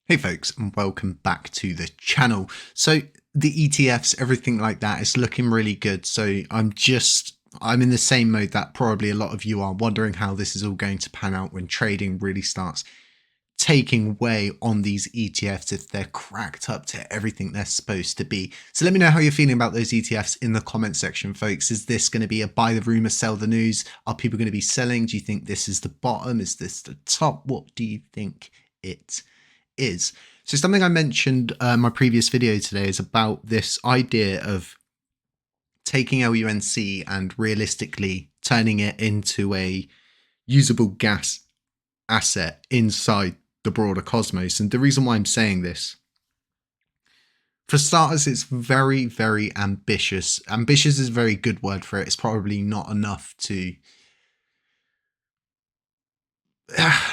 Hey folks, and welcome back to the channel. So the ETFs, everything like that is looking really good. So I'm in the same mode that probably a lot of you are, wondering how this is all going to pan out when trading really starts taking away on these ETFs if they're cracked up to everything they're supposed to be. So let me know how you're feeling about those ETFs in the comment section, folks. Is this going to be a buy the rumor, sell the news? Are people going to be selling? Do you think this is the bottom? Is this the top? What do you think it is? So something I mentioned in my previous video today is about this idea of taking LUNC and realistically turning it into a usable gas asset inside the broader cosmos. And the reason why I'm saying this, for starters, it's very, very ambitious. Ambitious is a very good word for it. It's probably not enough to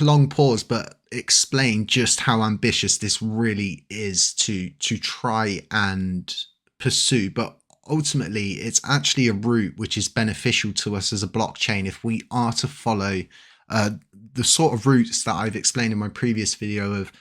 long pause, but explain just how ambitious this really is to try and pursue. But ultimately, it's actually a route which is beneficial to us as a blockchain if we are to follow the sort of routes that I've explained in my previous video of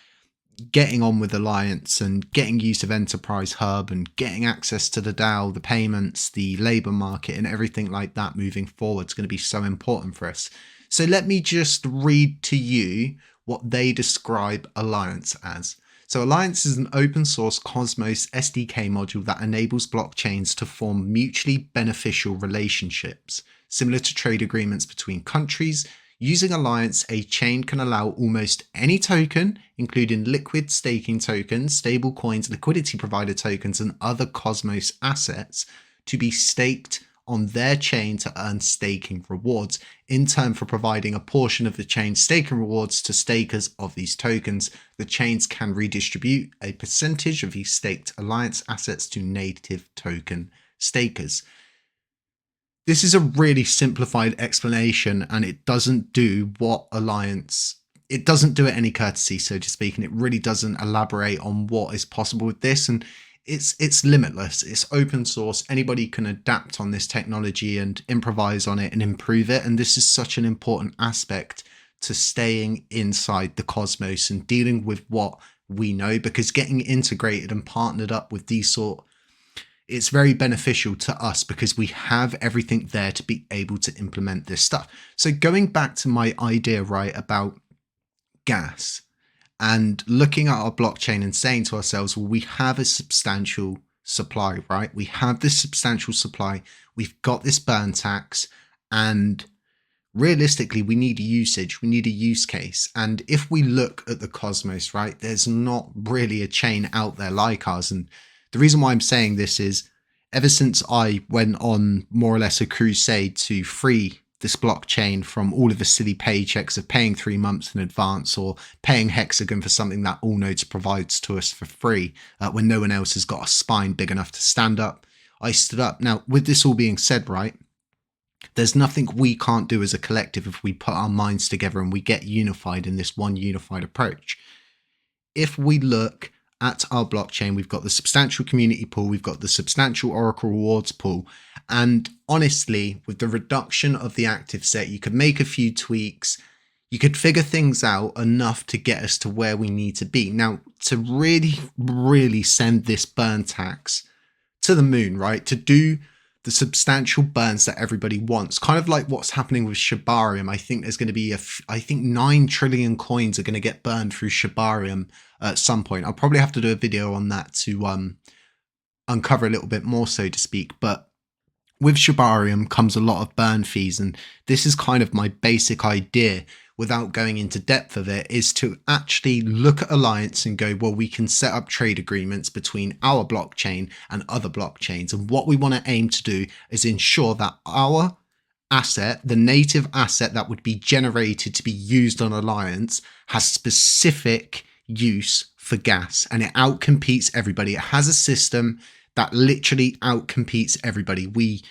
getting on with Alliance and getting use of Enterprise Hub and getting access to the DAO, the payments, the labor market, and everything like that moving forward is going to be so important for us. So let me just read to you what they describe Alliance as. So Alliance is an open source Cosmos SDK module that enables blockchains to form mutually beneficial relationships, similar to trade agreements between countries. Using Alliance, a chain can allow almost any token, including liquid staking tokens, stable coins, liquidity provider tokens, and other Cosmos assets, to be staked on their chain to earn staking rewards, in turn for providing a portion of the chain's staking rewards to stakers of these tokens. The chains can redistribute a percentage of these staked Alliance assets to native token stakers. This is a really simplified explanation, and it doesn't do what Alliance, it doesn't do it any courtesy, so to speak, and it really doesn't elaborate on what is possible with this. And it's limitless. It's open source. Anybody can adapt on this technology and improvise on it and improve it. And this is such an important aspect to staying inside the cosmos and dealing with what we know, because getting integrated and partnered up with these it's very beneficial to us because we have everything there to be able to implement this stuff. So going back to my idea, right, about gas and looking at our blockchain and saying to ourselves, well, we have a substantial supply, right? We have this substantial supply. We've got this burn tax, and realistically, we need a usage, we need a use case. And if we look at the cosmos, right, there's not really a chain out there like ours. And the reason why I'm saying this is ever since I went on more or less a crusade to free this blockchain from all of the silly paychecks of paying 3 months in advance or paying Hexagon for something that Allnodes provides to us for free when no one else has got a spine big enough to stand up, I stood up. Now, with this all being said, right, there's nothing we can't do as a collective if we put our minds together and we get unified in this one unified approach. If we look at our blockchain, we've got the substantial community pool, we've got the substantial Oracle rewards pool, and honestly, with the reduction of the active set, you could make a few tweaks, you could figure things out enough to get us to where we need to be. Now, to really send this burn tax to the moon, right, to do the substantial burns that everybody wants, kind of like what's happening with Shibarium. I think there's going to be I think 9 trillion coins are going to get burned through Shibarium at some point. I'll probably have to do a video on that to uncover a little bit more, so to speak. But with Shibarium comes a lot of burn fees, and this is kind of my basic idea, without going into depth of it, is to actually look at Alliance and go, well, we can set up trade agreements between our blockchain and other blockchains. And what we want to aim to do is ensure that our asset, the native asset that would be generated to be used on Alliance, has specific use for gas, and it outcompetes everybody. It has a system that literally outcompetes everybody. We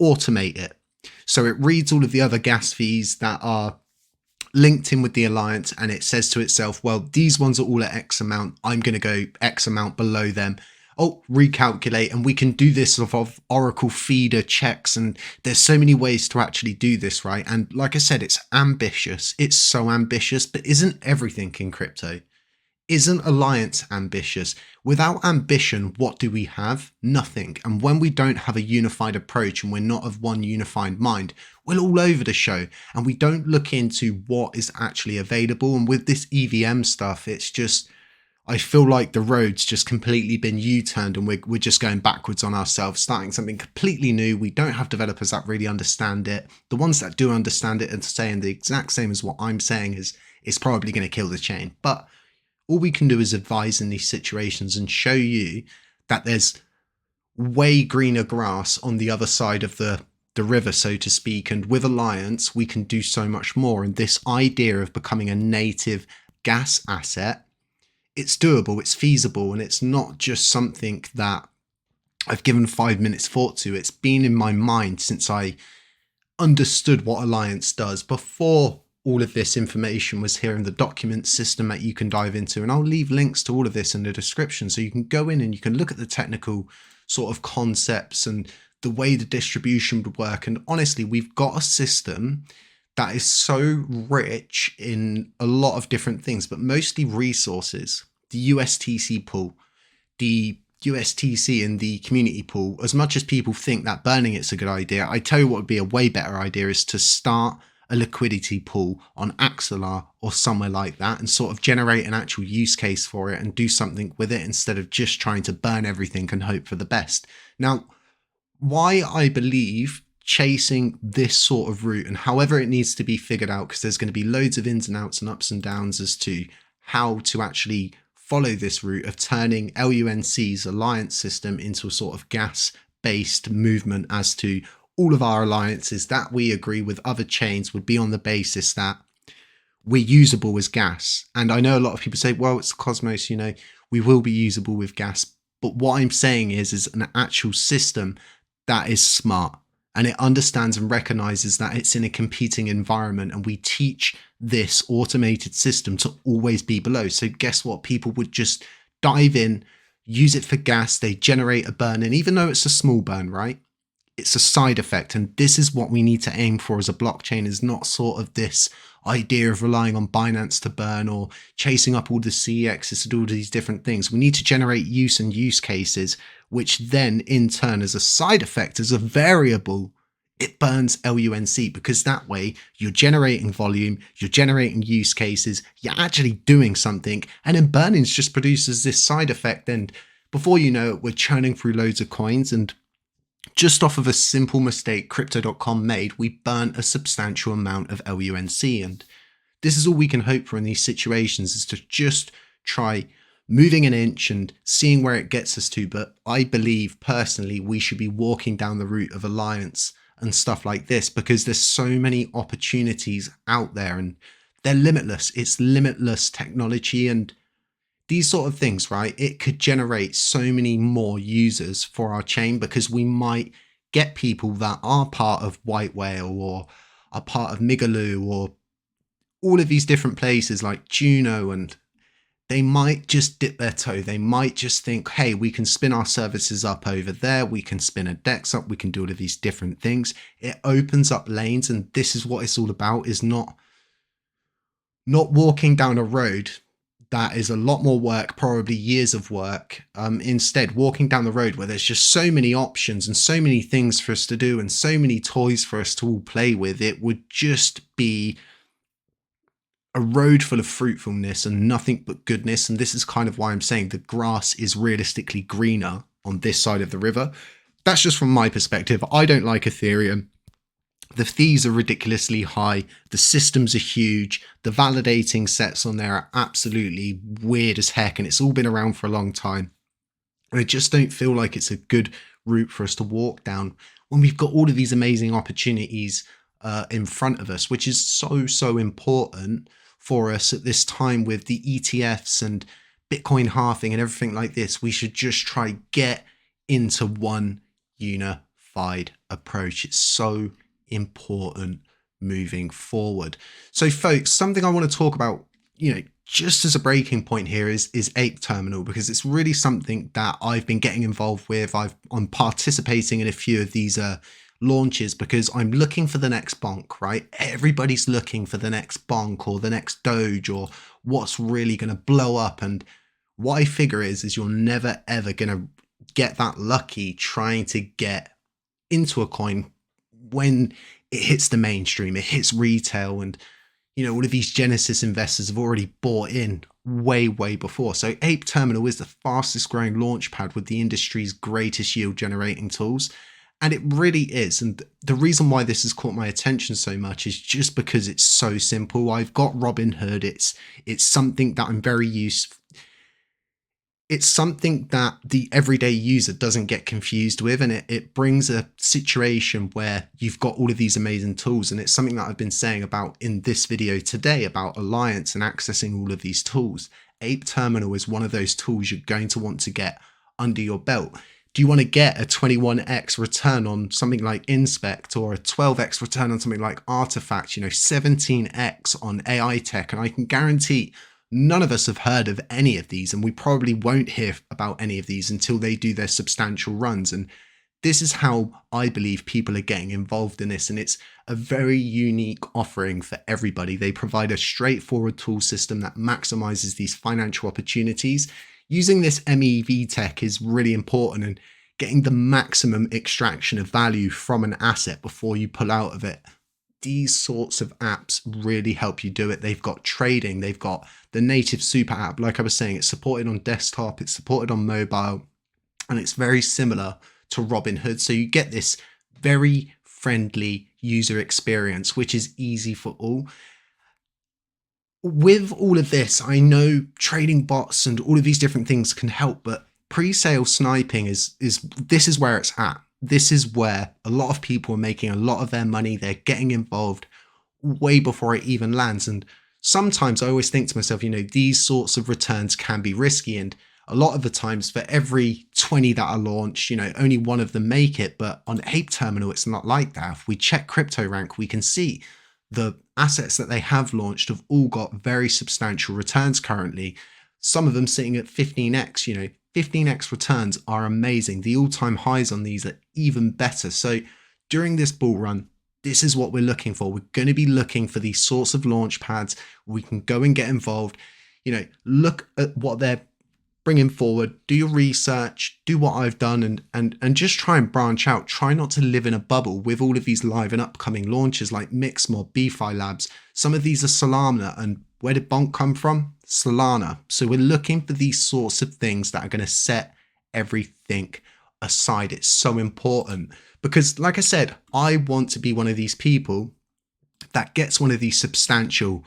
automate it. So it reads all of the other gas fees that are linked in with the Alliance, and it says to itself, well, these ones are all at X amount. I'm going to go X amount below them. Oh, recalculate. And we can do this off of Oracle feeder checks. And there's so many ways to actually do this, right? And like I said, it's ambitious. It's so ambitious, but isn't everything in crypto? Isn't Alliance ambitious? Without ambition, what do we have? Nothing. And when we don't have a unified approach and we're not of one unified mind, we're all over the show and we don't look into what is actually available. And with this EVM stuff, it's just, I feel like the road's just completely been U-turned and we're just going backwards on ourselves, starting something completely new. We don't have developers that really understand it. The ones that do understand it and saying the exact same as what I'm saying is it's probably going to kill the chain. But all we can do is advise in these situations and show you that there's way greener grass on the other side of the river, so to speak. And with Alliance, we can do so much more. And this idea of becoming a native gas asset, it's doable, it's feasible, and it's not just something that I've given 5 minutes thought to. It's been in my mind since I understood what Alliance does. Before all of this information was here in the document system that you can dive into, and I'll leave links to all of this in the description so you can go in and you can look at the technical sort of concepts and the way the distribution would work. And honestly, we've got a system that is so rich in a lot of different things, but mostly resources. The USTC pool, the USTC in the community pool, as much as people think that burning it's a good idea, I tell you what would be a way better idea is to start a liquidity pool on Axelar or somewhere like that and sort of generate an actual use case for it and do something with it instead of just trying to burn everything and hope for the best. Now, why I believe chasing this sort of route, and however it needs to be figured out, because there's going to be loads of ins and outs and ups and downs as to how to actually follow this route of turning LUNC's alliance system into a sort of gas-based movement, as to all of our alliances that we agree with other chains would be on the basis that we're usable as gas. And I know a lot of people say, well, it's Cosmos, you know, we will be usable with gas. But what I'm saying is an actual system that is smart and it understands and recognizes that it's in a competing environment, and we teach this automated system to always be below. So guess what? People would just dive in, use it for gas, they generate a burn, and even though it's a small burn, right? It's a side effect, and this is what we need to aim for as a blockchain, is not sort of this idea of relying on Binance to burn or chasing up all the CEXs to do all these different things. We need to generate use and use cases, which then in turn as a side effect, as a variable, it burns LUNC, because that way you're generating volume, you're generating use cases, you're actually doing something, and then burnings just produces this side effect. And before you know it, we're churning through loads of coins, and just off of a simple mistake Crypto.com made, we burnt a substantial amount of LUNC. And this is all we can hope for in these situations, is to just try moving an inch and seeing where it gets us to. But I believe personally we should be walking down the route of Alliance and stuff like this, because there's so many opportunities out there and they're limitless. It's limitless technology and these sort of things, right? It could generate so many more users for our chain, because we might get people that are part of White Whale or are part of Migaloo or all of these different places like Juno, and they might just dip their toe. They might just think, hey, we can spin our services up over there. We can spin a DEX up. We can do all of these different things. It opens up lanes, and this is what it's all about, is not walking down a road that is a lot more work, probably years of work. Instead, walking down the road where there's just so many options and so many things for us to do and so many toys for us to all play with. It would just be a road full of fruitfulness and nothing but goodness. And this is kind of why I'm saying the grass is realistically greener on this side of the river. That's just from my perspective. I don't like Ethereum. The fees are ridiculously high. The systems are huge. The validating sets on there are absolutely weird as heck. And it's all been around for a long time. And I just don't feel like it's a good route for us to walk down when we've got all of these amazing opportunities in front of us, which is so important for us at this time with the ETFs and Bitcoin halving and everything like this. We should just try get into one unified approach. It's so important moving forward. So folks, something I want to talk about, just as a breaking point here is Ape Terminal, because it's really something that I've been getting involved with. I'm participating in a few of these launches because I'm looking for the next bonk, right? Everybody's looking for the next bonk or the next doge or what's really going to blow up. And what I figure is you're never ever going to get that lucky trying to get into a coin when it hits the mainstream, it hits retail, and all of these Genesis investors have already bought in way before. So Ape Terminal is the fastest growing launchpad with the industry's greatest yield generating tools. And it really is. And the reason why this has caught my attention so much is just because it's so simple. I've got Robinhood. It's something that I'm very used. It's something that the everyday user doesn't get confused with, and it brings a situation where you've got all of these amazing tools. And it's something that I've been saying about in this video today about Alliance and accessing all of these tools. Ape Terminal is one of those tools you're going to want to get under your belt. Do you want to get a 21x return on something like Inspect, or a 12x return on something like Artifact, 17x on AI Tech? And I can guarantee none of us have heard of any of these, and we probably won't hear about any of these until they do their substantial runs. And this is how I believe people are getting involved in this, and it's a very unique offering for everybody. They provide a straightforward tool system that maximizes these financial opportunities. Using this MEV tech is really important, and getting the maximum extraction of value from an asset before you pull out of it. These sorts of apps really help you do it. They've got trading, they've got the native super app. Like I was saying, it's supported on desktop, it's supported on mobile, and it's very similar to Robinhood. So you get this very friendly user experience, which is easy for all. With all of this, I know trading bots and all of these different things can help, but pre-sale sniping is where it's at. This is where a lot of people are making a lot of their money. They're getting involved way before it even lands. And sometimes I always think to myself, these sorts of returns can be risky. And a lot of the times for every 20 that are launched, only one of them make it. But on Ape Terminal, it's not like that. If we check CryptoRank, we can see the assets that they have launched have all got very substantial returns currently. Some of them sitting at 15x, 15x returns are amazing. The all-time highs on these are even better. So during this bull run, this is what we're looking for. We're going to be looking for these sorts of launch pads. We can go and get involved, look at what they're bringing forward, do your research, do what I've done, and just try and branch out. Try not to live in a bubble with all of these live and upcoming launches like Mixmob, BeFi Labs. Some of these are Solana, and where did Bonk come from? Solana. So we're looking for these sorts of things that are going to set everything aside. It's so important because, like I said, I want to be one of these people that gets one of these substantial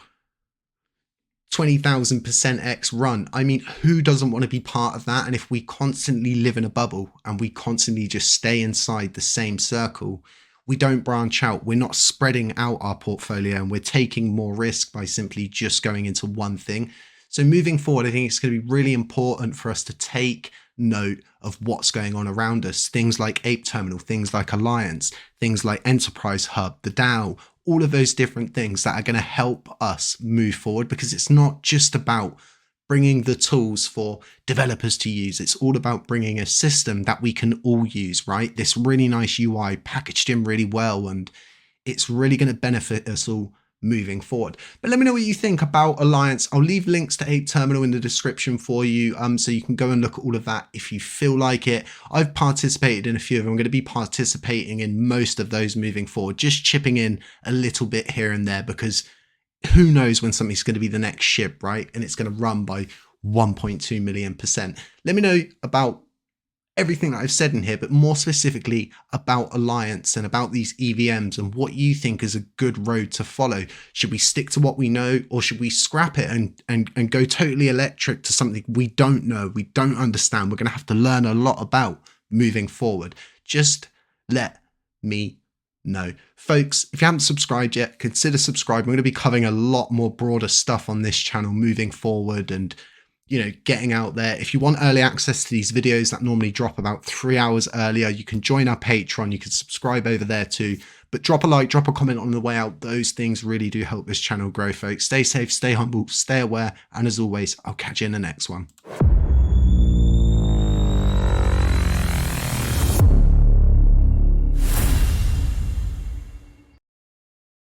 20,000% X run. I mean, who doesn't want to be part of that? And if we constantly live in a bubble and we constantly just stay inside the same circle, we don't branch out. We're not spreading out our portfolio, and we're taking more risk by simply just going into one thing. So moving forward, I think it's going to be really important for us to take note of what's going on around us. Things like Ape Terminal, things like Alliance, things like Enterprise Hub, the DAO, all of those different things that are going to help us move forward, because it's not just about bringing the tools for developers to use. It's all about bringing a system that we can all use, right? This really nice UI packaged in really well, and it's really going to benefit us all moving forward. But let me know what you think about Alliance. I'll leave links to Ape Terminal in the description for you, so you can go and look at all of that if you feel like it. I've participated in a few of them. I'm going to be participating in most of those moving forward, just chipping in a little bit here and there, because who knows when something's going to be the next ship, right? And it's going to run by 1.2 million%. Let me know about everything that I've said in here, but more specifically about Alliance and about these EVMs and what you think is a good road to follow. Should we stick to what we know, or should we scrap it and go totally electric to something we don't know, we don't understand, we're going to have to learn a lot about moving forward? Just let me know. Folks, if you haven't subscribed yet, consider subscribing. We're going to be covering a lot more broader stuff on this channel moving forward, and getting out there. If you want early access to these videos that normally drop about 3 hours earlier, you can join our Patreon. You can subscribe over there too. But drop a like, drop a comment on the way out. Those things really do help this channel grow, folks. Stay safe, stay humble, stay aware, and as always, I'll catch you in the next one.